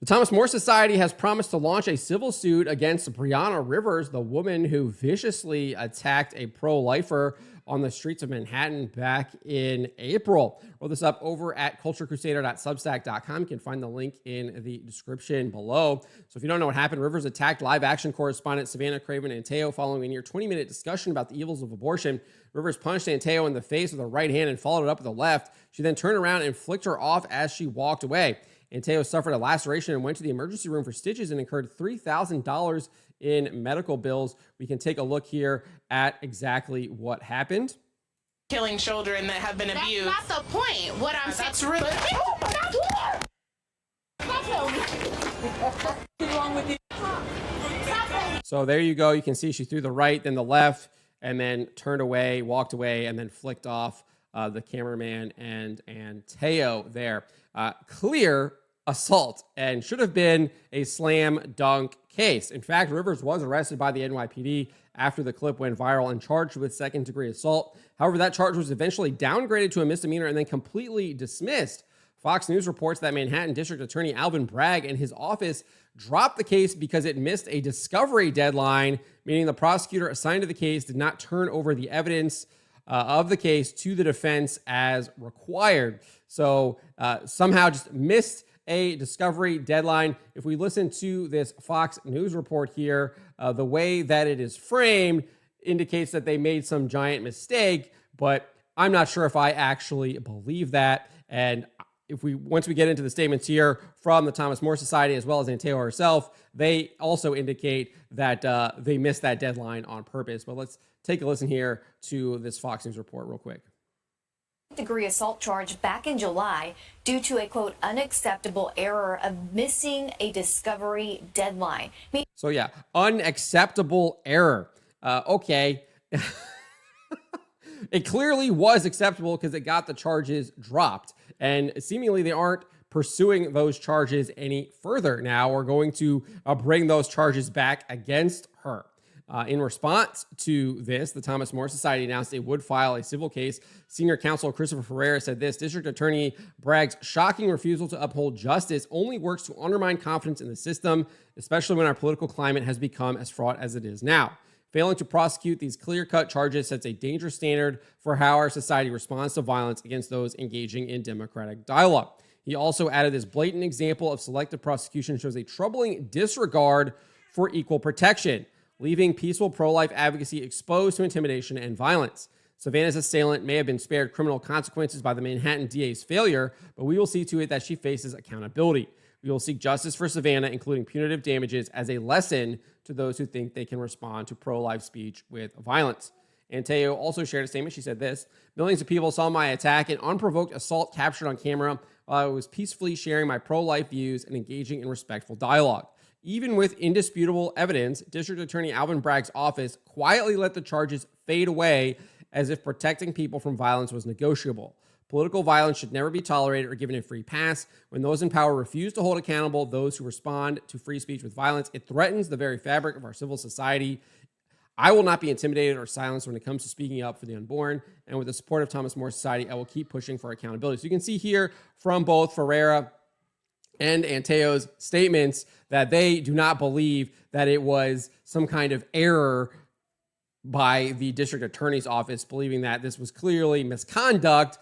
The Thomas More Society has promised to launch a civil suit against Brianna Rivers, the woman who viciously attacked a pro-lifer on the streets of Manhattan back in April. Roll this up over at culturecrusader.substack.com. You can find the link in the description below. So if you don't know what happened, Rivers attacked live action correspondent Savannah Craven Antao following a near 20-minute discussion about the evils of abortion. Rivers punched Antao in the face with her right hand and followed it up with the left. She then turned around and flicked her off as she walked away. Antao suffered a laceration and went to the emergency room for stitches and incurred $3,000 in medical bills. We can take a look here at exactly what happened. Killing children that have been abused. That's not the point. What I'm saying. That's really. So there you go. You can see she threw the right, then the left, and then turned away, walked away, and then flicked off the cameraman and Antao there. Clear assault and should have been a slam dunk case. In fact, Rivers was arrested by the NYPD after the clip went viral and charged with second-degree assault. However, that charge was eventually downgraded to a misdemeanor and then completely dismissed. Fox News reports that Manhattan District Attorney Alvin Bragg and his office dropped the case because it missed a discovery deadline, meaning the prosecutor assigned to the case did not turn over the evidence of the case to the defense as required. So somehow just missed a discovery deadline. If we listen to this Fox News report here, the way that it is framed indicates that they made some giant mistake, but I'm not sure if I actually believe that. And once we get into the statements here from the Thomas More Society as well as Antao herself, they also indicate that they missed that deadline on purpose. But let's take a listen here to this Fox News report real quick. Degree assault charge back in July due to a, quote, unacceptable error of missing a discovery deadline. So yeah, unacceptable error. Okay. It clearly was acceptable because it got the charges dropped, and seemingly they aren't pursuing those charges any further now. We're going to bring those charges back against her. In response to this, the Thomas More Society announced it would file a civil case. Senior counsel Christopher Ferreira said this: District Attorney Bragg's shocking refusal to uphold justice only works to undermine confidence in the system, especially when our political climate has become as fraught as it is now. Failing to prosecute these clear-cut charges sets a dangerous standard for how our society responds to violence against those engaging in democratic dialogue. He also added this blatant example of selective prosecution shows a troubling disregard for equal protection, leaving peaceful pro-life advocacy exposed to intimidation and violence. Savannah's assailant may have been spared criminal consequences by the Manhattan DA's failure, but we will see to it that she faces accountability. We will seek justice for Savannah, including punitive damages, as a lesson to those who think they can respond to pro-life speech with violence. Antao also shared a statement. She said this: millions of people saw my attack and unprovoked assault captured on camera while I was peacefully sharing my pro-life views and engaging in respectful dialogue. Even with indisputable evidence, District Attorney Alvin Bragg's office quietly let the charges fade away as if protecting people from violence was negotiable. Political violence should never be tolerated or given a free pass. When those in power refuse to hold accountable those who respond to free speech with violence, it threatens the very fabric of our civil society. I will not be intimidated or silenced when it comes to speaking up for the unborn. And with the support of Thomas More Society, I will keep pushing for accountability. So you can see here from both Ferreira and Antao's statements that they do not believe that it was some kind of error by the district attorney's office, believing that this was clearly misconduct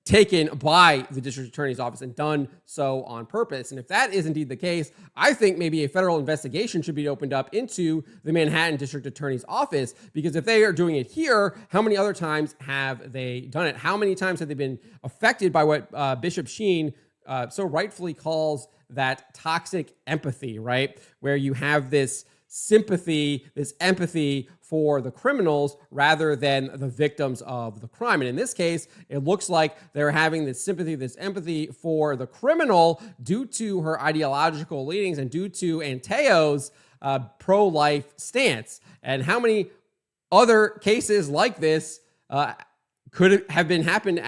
taken by the district attorney's office and done so on purpose. And if that is indeed the case, I think maybe a federal investigation should be opened up into the Manhattan district attorney's office, because if they are doing it here, how many other times have they done it? How many times have they been affected by what Bishop Sheen so rightfully calls that toxic empathy, right? Where you have this sympathy, this empathy for the criminals rather than the victims of the crime. And in this case, it looks like they're having this sympathy, this empathy for the criminal due to her ideological leanings and due to Antao's pro-life stance. And how many other cases like this could have been happened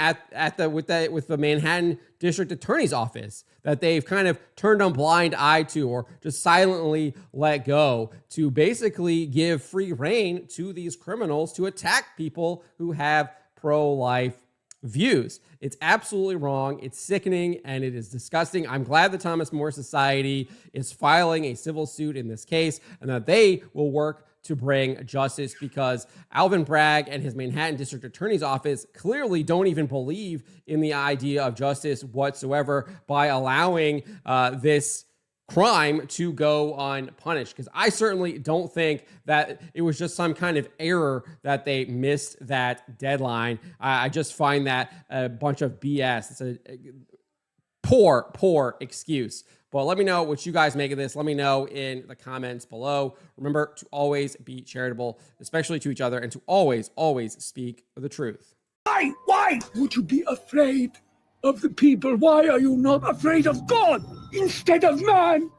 with the Manhattan District Attorney's Office that they've kind of turned a blind eye to, or just silently let go to basically give free rein to these criminals to attack people who have pro-life views. It's absolutely wrong. It's sickening and it is disgusting. I'm glad the Thomas More Society is filing a civil suit in this case and that they will work to bring justice, because Alvin Bragg and his Manhattan District Attorney's Office clearly don't even believe in the idea of justice whatsoever by allowing this crime to go unpunished. Because I certainly don't think that it was just some kind of error that they missed that deadline. I just find that a bunch of BS. It's a poor excuse. But let me know what you guys make of this. Let me know in the comments below. Remember to always be charitable, especially to each other, and to always speak the truth. Why would you be afraid of the people? Why are you not afraid of God instead of man?